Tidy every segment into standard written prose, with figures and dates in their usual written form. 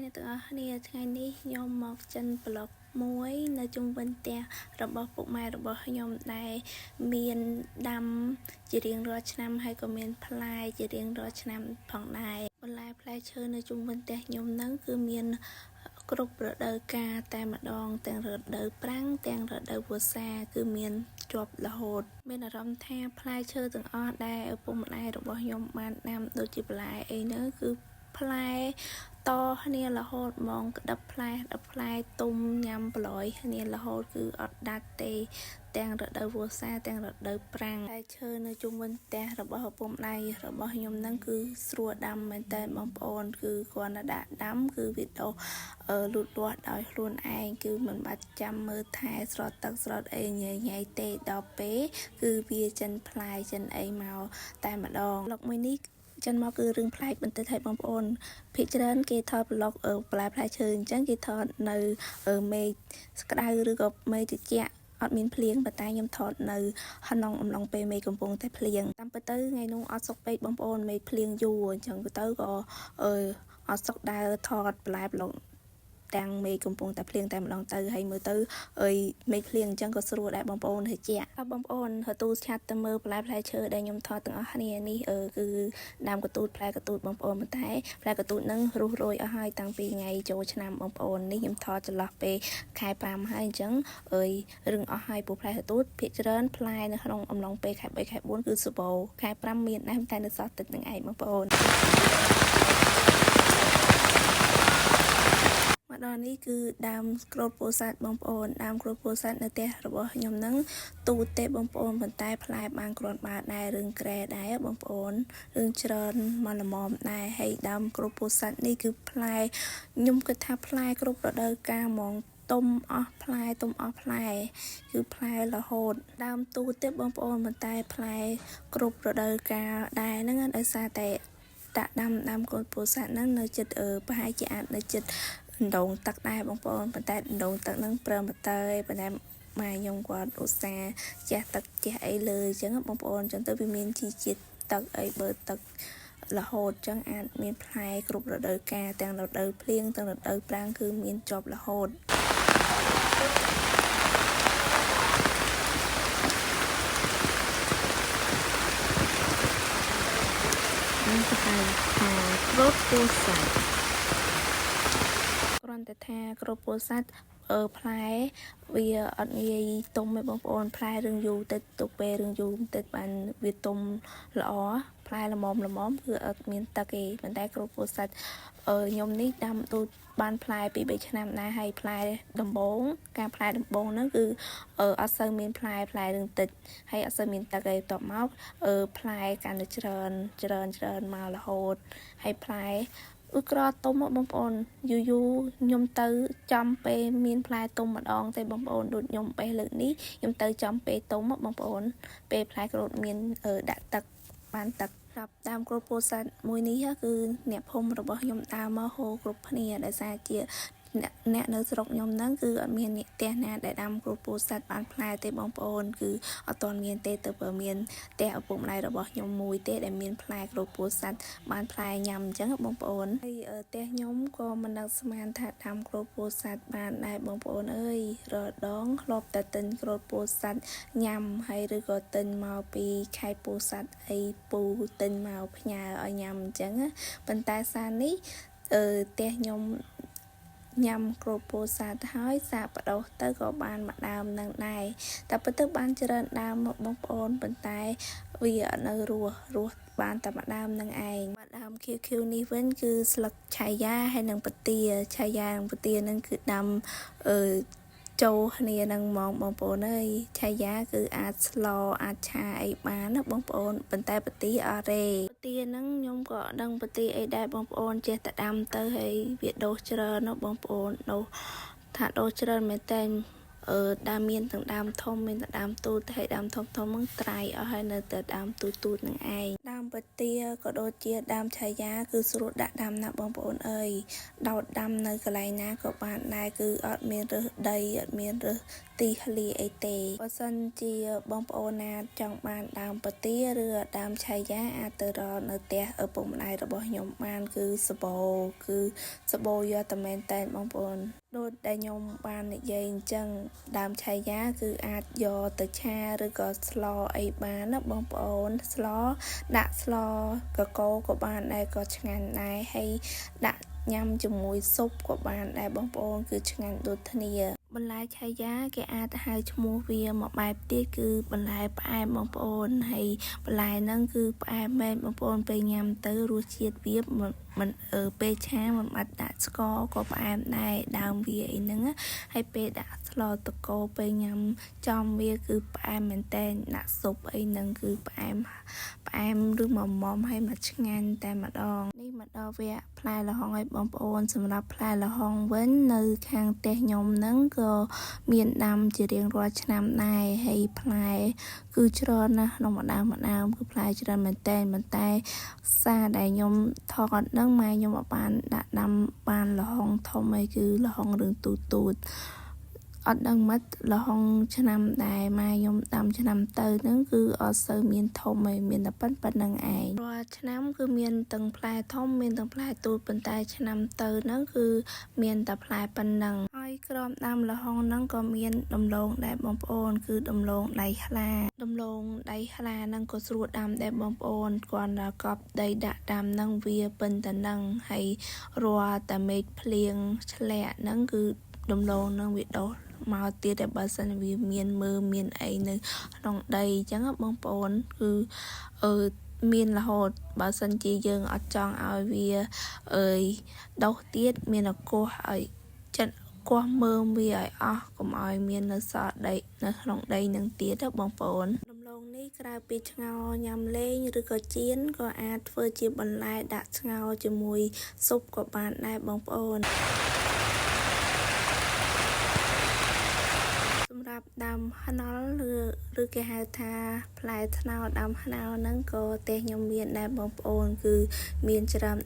នៅទាំងអស់គ្នាថ្ងៃនេះខ្ញុំមកចិនប្លុកមួយនៅជុំវិញផ្ទះរបស់ពុកម៉ែរបស់ខ្ញុំដែលមានដាំជារៀងរាល់ឆ្នាំហើយក៏មានផ្លែជារៀងរាល់ឆ្នាំផងដែរបន្លែផ្លែឈើនៅជុំវិញផ្ទះខ្ញុំហ្នឹងគឺមានគ្រប់រដូវកាលតែម្ដងទាំងរដូវប្រាំងទាំងរដូវវស្សាគឺមានជាប់រហូតមានអារម្មណ៍ថាផ្លែឈើទាំងអស់ដែលឪពុកម្ដាយរបស់ខ្ញុំបានដាំដូចជាបន្លែអីហ្នឹងគឺផ្លែតគ្នារហូតហ្មងក្តឹបផ្លែទុំញ៉ាំប្លោយគ្នារហូតគឺអត់ដាច់ទេទាំងរដូវវស្សាទាំងរដូវប្រាំងផ្លែឈើនៅជុំវិញផ្ទះរបស់ឪពុកម្ដាយរបស់ខ្ញុំហ្នឹងគឺស្រួលដាំមែនតើបងប្អូនគឺគ្រាន់តែដាក់ដាំគឺវាដុះលូតលាស់ដោយខ្លួនឯងគឺមិនបាច់ចាំមើលថែស្រោចទឹកស្រោចអីញ៉ៃទេដល់ពេលគឺវាចិនផ្លែចិនអីមកតែម្ដងប្លុកមួយនេះចិនមកគឺរឿងប្លែកបន្តិចឲ្យបងប្អូនភាគច្រើនគេថតប្លុកផ្លែឈើអញ្ចឹងគេថតនៅមេឃក្តៅឬក៏មេឃត្រជាក់អត់មានភ្លៀងប៉ុន្តែខ្ញុំថតនៅក្នុងអំឡុងពេលមេឃកំពុងតែភ្លៀងតាមពិតទៅថ្ងៃនោះអត់សុកពេកបងប្អូនមេឃភ្លៀងយូរអញ្ចឹងទៅក៏អត់សុកដើរថតបន្លែប្លុកទាំងមេឃកំពុងតែភ្លៀងតែម្ដងទៅហើយមើលទៅមេឃភ្លៀងអញ្ចឹងក៏ស្រួលដែរបងប្អូនត្រជាក់បងប្អូនហៅទូឆាត់ទៅមើលផ្លែឈើដែលខ្ញុំថតទាំងអស់គ្នានេះគឺដើមកតូតផ្លែកតូតបងប្អូនប៉ុន្តែផ្លែកតូតហ្នឹងរុះរោយអស់ហើយតាំងពីថ្ងៃចូលឆ្នាំបងប្អូននេះខ្ញុំថតចន្លោះពេលខែ5ហើយអញ្ចឹងរឹងអស់ហើយពូផ្លែកតូតភាគច្រើនផ្លែនៅក្នុងអំឡុងពេលខែ3ខែ4គឺសបោខែ5មានដែរតែនៅសល់ទឹកនឹងឯងបងប្អូនមកដល់នេះគឺដើមក្រូចពោធិ៍សាត់បងប្អូនដើមក្រូចពោធិ៍សាត់នៅផ្ទះរបស់ខ្ញុំហ្នឹងទូទេបងប្អូនប៉ុន្តែផ្លែបានគ្រាន់បើដែររឿងក្រែដែរបងប្អូនរឿងច្រើនមកល្មមដែរហើយដើមក្រូចពោធិ៍សាត់នេះគឺផ្លែខ្ញុំគិតថាផ្លែគ្រប់រដូវកាលហ្មងទុំអស់ផ្លែគឺផ្លែរហូតដើមទូទេបងប្អូនប៉ុន្តែផ្លែគ្រប់រដូវកាលដែរហ្នឹងដោយសារតែដាក់ដាំក្រូចពោធិ៍សាត់ហ្នឹងនៅចិត្តប្រហែលជាអាចនៅចិត្តដងទឹកដែរបងប្អូនប៉ុន្តែដងទឹកហ្នឹងប្រើមកទៅប៉ុន្តែម៉ែខ្ញុំគាត់ឧស្សាហ៍ជះទឹកជះអីលើអញ្ចឹងបងប្អូនអញ្ចឹងទៅវាមានជីជាតិទឹកអីបើទឹករហូតអញ្ចឹងអាចមានផ្លែគ្រប់រដូវកាលទាំងរដូវភ្លៀងទាំងរដូវប្រាំងគឺមានជាប់រហូតនេះគឺថាក្រូចពោធិ៍សាត់គ្រាន់តែថាក្រូចពោធិ៍សាត់ផ្លែវាអត់ងាយទុំទេបងប្អូនផ្លែរឿងយូរទៅទុកពេលរឿងយូរបន្តិចបានវាទុំល្អផ្លែល្មមគឺអត់មានទឹកទេប៉ុន្តែក្រូចពោធិ៍សាត់ខ្ញុំនេះដាំដូចបានផ្លែ2 3ឆ្នាំដែរហើយផ្លែដំបងហ្នឹងគឺអត់សូវមានផ្លែរឿងតិចហើយអត់សូវមានទឹកទេតបមកផ្លែកាន់តែច្រើនមករហូតហើយផ្លែក្រទុំបងប្អូនយូរខ្ញុំទៅចំពេលមានផ្លែទុំម្ដងទេបងប្អូនដូចខ្ញុំបេះលើកនេះខ្ញុំទៅចំពេលទុំបងប្អូនពេលផ្លែក្រូចមានដាក់ទឹកបានទឹកប្រាប់ដើមក្រូចពោធិ៍សាត់មួយនេះគឺអ្នកភូមិរបស់ខ្ញុំដើរមកហូរគ្រប់គ្នាដោយសារជាអ្នកនៅស្រុកខ្ញុំហ្នឹងគឺអត់មានអ្នកផ្ទះណាដែលដាំក្រូចពោធិ៍សាត់បានផ្លែទេបងប្អូនគឺអត់ទាន់មានទេទៅបើមានផ្ទះឪពុកម្ដាយរបស់ខ្ញុំមួយទេដែលមានផ្លែក្រូចពោធិ៍សាត់បានផ្លែញ៉ាំអញ្ចឹងបងប្អូនហើយផ្ទះខ្ញុំក៏មិននឹកស្មានថាដាំក្រូចពោធិ៍សាត់បានដែរបងប្អូនអើយរដងធ្លាប់តែទិញក្រូចពោធិ៍សាត់ញ៉ាំហើយឬក៏ទិញមកពីខេត្តពោធិ៍សាត់អីពូទិញមកផ្ញើឲ្យញ៉ាំអញ្ចឹងប៉ុន្តែសារនេះផ្ទះខ្ញុំញ៉ាំក្រូចពោធិ៍សាត់ហើយសាកបដោះទៅក៏បានមួយដើមនឹងដែរតែពិតទៅបានច្រើនដើមមកបងប្អូនប៉ុន្តែវាអត់នៅរស់បានតែមួយដើមនឹងឯងមួយដើមខៀវនេះវិញគឺស្លឹកឆាយាហើយនឹងពទាឆាយានិងពទានឹងគឺដាំចូលគ្នានឹងហ្មងបងប្អូនអើយឆាយាគឺអាចស្លអាចឆាអីបានណាបងប្អូនប៉ុន្តែពទាអត់ទេពទាហ្នឹងខ្ញុំក៏អត់ដឹងពទាអីដែរបងប្អូនចេះតែដាំទៅហើយវាដុះច្រើនណាបងប្អូនដុះច្រើនមែនតើដើមមានទាំងដើមធំមានទាំងដើមទូចហើយដើមធំហ្នឹងត្រៃអស់ហើយនៅតែដើមទូចនឹងឯងដើមព បទាក៏ដូចជាដើមឆាយាគឺស្រួលដាក់ដាំណាបងប្អូនអើយដោតដាំនៅកន្លែងណាក៏បានដែរគឺអត់មានរើសដីអត់មានរើសទីធ្លាអីទេបើសិនជាបងប្អូនណាចង់បានដើមបទាឬដើមឆាយាអាចទៅរកនៅផ្ទះឪពុកម្ដាយរបស់ខ្ញុំបានគឺសបោយកតែមែនតែនបងប្អូនដូចដែលខ្ញុំបាននិយាយអញ្ចឹងដើមឆាយាគឺអាចយកទៅឆាឬក៏ស្លអីបានណាបងប្អូនដាក់ស្លកកូរក៏បានដែរក៏ឆ្ងាញ់ដែរហើយដាក់ញ៉ាំជាមួយស៊ុបក៏បានដែរបងប្អូនគឺឆ្ងាញ់ដូចគ្នាបន្លែឆាយាគេអាចហៅឈ្មោះវាមួយបែបទៀតគឺបន្លែផ្អែមបងប្អូនហើយបន្លែហ្នឹងគឺផ្អែមមែនបងប្អូនពេលញ៉ាំទៅរសជាតិវាមិនពេលឆាមិនបាច់ដាក់ស្ករក៏ផ្អែមដែរដើមវាអីហ្នឹងហើយពេលដាក់ស្លតកូរពេលញ៉ាំចំវាគឺផ្អែមមែនតែនដាក់ស៊ុបអីហ្នឹងគឺផ្អែមឬមុំហើយមកឆ្ងាញ់តែម្ដងនេះមកដល់វគ្គផ្លែល្ហុងឲ្យបងប្អូនសម្រាប់ផ្លែល្ហុងវិញនៅខាងផ្ទះខ្ញុំហ្នឹងក៏មានដាំជារៀងរាល់ឆ្នាំដែរហើយផ្លែគឺច្រើនណាស់ក្នុងម្ដងគឺផ្លែច្រើនមែនតែនប៉ុន្តែសារដែលខ្ញុំថតហ្នឹងម៉ែខ្ញុំអត់បានដាក់ដាំបានល្ហុងធំអីគឺល្ហុងរឿងទូចអត់ដឹងមិនល្ហុងឆ្នាំដែលម៉ែខ្ញុំដាំឆ្នាំទៅហ្នឹងគឺអត់សូវមានធំឯងមានតែប៉ុណ្្នឹងឯងរាល់ឆ្នាំគឺមានទាំងផ្លែធំមានទាំងផ្លែទូចប៉ុន្តែឆ្នាំទៅហ្នឹងគឺមានតែផ្លែប៉ុណ្ណឹងហើយក្រោមដាំល្ហុងហ្នឹងក៏មានដំឡូងដែរបងប្អូនគឺដំឡូងដៃខ្លាហ្នឹងក៏ស្រួលដាំដែរបងប្អូនគ្រាន់តែកប់ដីដាក់ដាំហ្នឹងវាប៉ុណ្ណឹងហើយរាល់តែមេឃភ្លៀងឆ្លាក់ហ្នឹងគឺដំឡូងហ្នឹងវាដុះមកទៀតតែបើសិនវាមានអីនៅក្នុងដីអញ្ចឹងបងប្អូនគឺមានរហូតបើសិនជាយើងអត់ចង់ឲ្យវាដុះទៀតមានអកោះឲ្យចិត្តកោះមើមវាឲ្យអស់កុំឲ្យមាននៅសល់ដីនៅក្នុងដីនឹងទៀតបងប្អូនដំឡូងនេះក្រៅពីឆ្ងោរញ៉ាំលេងឬក៏ចៀនក៏អាចធ្វើជាបន្លែដាក់ឆ្ងោរជាមួយស៊ុបក៏បានដែរបងប្អូនសម្រាប់ដើមខ្នុរឬគេហៅថាផ្លែត្នោតដើមខ្នុរហ្នឹងក៏ផ្ទះខ្ញុំមានដែរបងប្អូនគឺមានច្រើន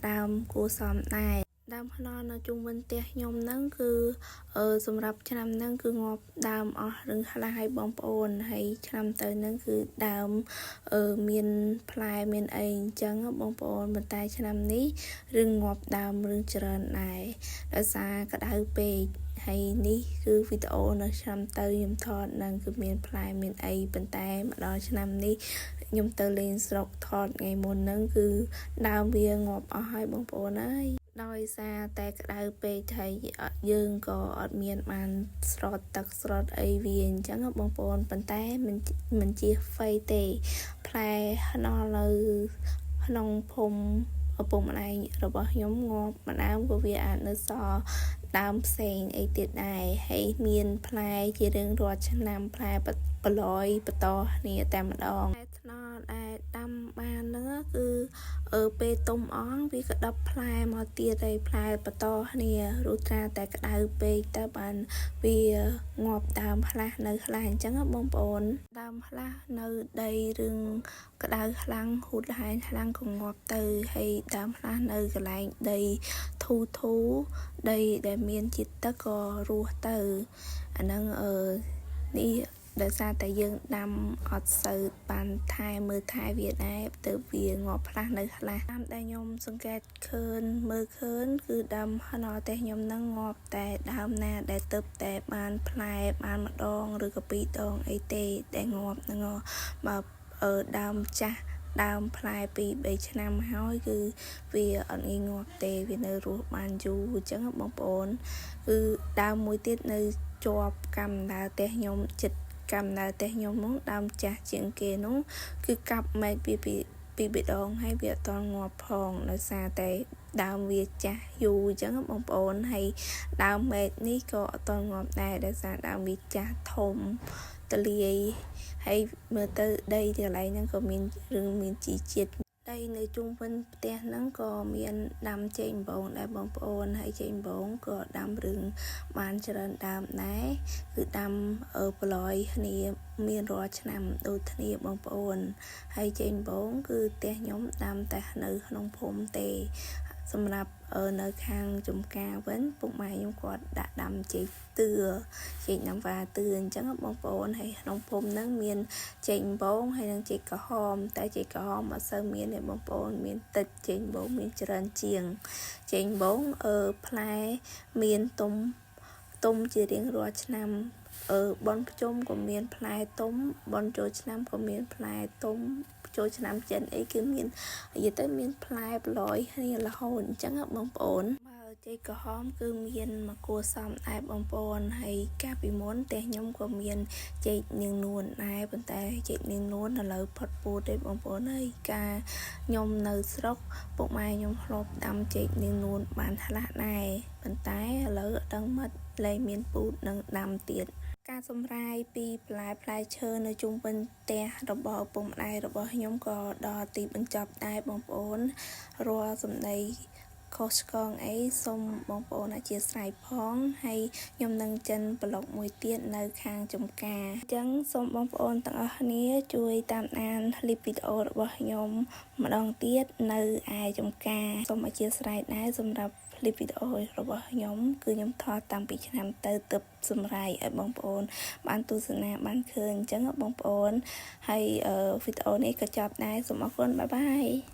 ដើមគួរសមដែរដើមខ្នុរនៅជុំវិញផ្ទះខ្ញុំហ្នឹងគឺសម្រាប់ឆ្នាំហ្នឹងគឺងាប់ដើមអស់រឹងខ្លះឲ្យបងប្អូនហើយឆ្នាំទៅហ្នឹងគឺដើមមានផ្លែមានអីអញ្ចឹងបងប្អូនប៉ុន្តែឆ្នាំនេះរឹងងាប់ដើមរឹងច្រើនដែរដោយសារក្តៅពេកហើយនេះគឺវីដេអូនៅឆ្នាំទៅខ្ញុំថតនឹងគឺមានផ្លែមានអីប៉ុន្តែមកដល់ឆ្នាំនេះខ្ញុំទៅលេងស្រុកថតថ្ងៃមុនហ្នឹងគឺដើមវាងាប់អស់ហើយបងប្អូនអើយដោយសារតែក្តៅពេកហើយយើងក៏អត់មានបានស្រោតទឹកស្រោតអីវាអញ្ចឹងបងប្អូនប៉ុន្តែមិនជាហ្វៃទេផ្លែខ្នុរនៅក្នុងភូមិឪពុកម្ដាយរបស់ខ្ញុំងាប់ម្ដងក៏វាអាចនៅសល់ដើមផ្សេងអីទៀតដែរហើយមានផ្លែជារៀងរាល់ឆ្នាំផ្លែបលយបន្តគ្នាតែម្ដងតែថ្នោតដែលដាំបានហ្នឹងគឺពេលទុំអងវាក៏ដុបផ្លែមកទៀតហើយផ្លែបន្តគ្នារੂត្រាតែក្តៅពេកទៅបានវាងាប់ដើមខ្លះនៅខ្លះអញ្ចឹងបងប្អូនដើមខ្លះនៅដីរឿងក្តៅខ្លាំងហូតហែងខ្លាំងក៏ងាប់ទៅហើយដើមខ្លះនៅកន្លែងដីធូដីដែលមានជាតិទឹកក៏រស់ទៅអាហ្នឹងនេះដោយសារតែយើងដាំអត់សូវបានមើលថែវាដែរទៅវាងាប់ផ្លាស់នៅខ្លះតាមដែលខ្ញុំសង្កេតមើលឃើញគឺដើមខ្នុរតែខ្ញុំនឹងងាប់តែដើមណាដែលទៅតែបានផ្លែបានម្ដងឬក៏ពីរដងអីទេដែលងាប់ហ្នឹងបើដើមចាស់ដើមផ្លែ2-3ឆ្នាំហើយគឺវាអត់ងាយងាប់ទេវានៅរស់បានយូរអញ្ចឹងបងប្អូនគឺដើមមួយទៀតនៅជាប់កំដៅផ្ទះខ្ញុំចិត្តកំដៅផ្ទះខ្ញុំនោះដើមចាស់ជាងគេនោះគឺកាប់មែកពីបេដងហើយវាអត់តងាប់ផងដោយសារតែដើមវាចាស់យូរអញ្ចឹងបងប្អូនហើយដើមមែកនេះក៏អត់តងាប់ដែរដោយសារដើមវាចាស់ធំទលាយហើយមើលទៅដីកន្លែងហ្នឹងក៏មានរឿងមានជីជាតិដី នៅជុំវិញផ្ទះហ្នឹងក៏មានដាំចេកអំបងដែរបងប្អូនហើយចេកអំបងក៏ដាំរឿងបានច្រើនដើមដែរគឺដាំប្រឡយគ្នាមានរាល់ឆ្នាំដូចគ្នាបងប្អូនហើយចេកអំបងគឺផ្ទះខ្ញុំដាំតែនៅក្នុងភូមិទេសម្រាប់នៅខាងចំការវិញពុកម៉ែខ្ញុំគាត់ដាក់ដាំចេកតឿចេកណាំវ៉ាតឿអញ្ចឹងបងប្អូនហើយក្នុងភូមិហ្នឹងមានចេកអំបងហើយនិងចេកក្រហមតែចេកក្រហមអត់សូវមានទេបងប្អូនមានតិចចេកអំបងមានច្រើនជាងចេកអំបងផ្លែមានទុំជារៀងរាល់ឆ្នាំបនភ្ជុំក៏មានផ្លែទុំបនចូលឆ្នាំក៏មានផ្លែទុំចូលឆ្នាំចិនអីគឺមាននិយាយទៅមានផ្លែប្រឡយគ្នារហូតអញ្ចឹងបងប្អូនបើចេកក្រហមគឺមានមកគួសមដែរបងប្អូនហើយកាលពីមុនផ្ទះខ្ញុំក៏មានចេកនាងនួនដែរប៉ុន្តែចេកនាងនួនឥឡូវផុតពូជទេបងប្អូនហើយការខ្ញុំនៅស្រុកពុកម៉ែខ្ញុំធ្លាប់ដាំចេកនាងនួនបានខ្លះដែរប៉ុន្តែឥឡូវអត់ដឹងមកលែងមានពូជនឹងដាំទៀតការសម្រាយពីផ្លែឈើនៅជុំវិញផ្ទះរបស់ឪពុកម្ដាយរបស់ខ្ញុំក៏ដល់ទីបញ្ចប់ដែរបងប្អូនរាល់សម្ដីខុសឆ្គងអីសូមបងប្អូនអធិស្ឋានផងហើយខ្ញុំនឹងចិនប្លុកមួយទៀតនៅខាងចំការអញ្ចឹងសូមបងប្អូនទាំងអស់គ្នាជួយតាមដានคลิปវីដេអូរបស់ខ្ញុំម្ដងទៀតនៅឯចំការសូមអធិស្ឋានដែរសម្រាប់คลิปវីដេអូរបស់ខ្ញុំគឺខ្ញុំថតតាំងពីឆ្នាំទៅទើបសម្រាយឲ្យបងប្អូនបានទស្សនាបានឃើញអញ្ចឹងបងប្អូនហើយវីដេអូនេះក៏ចប់ដែរសូមអរគុណបាយបាយ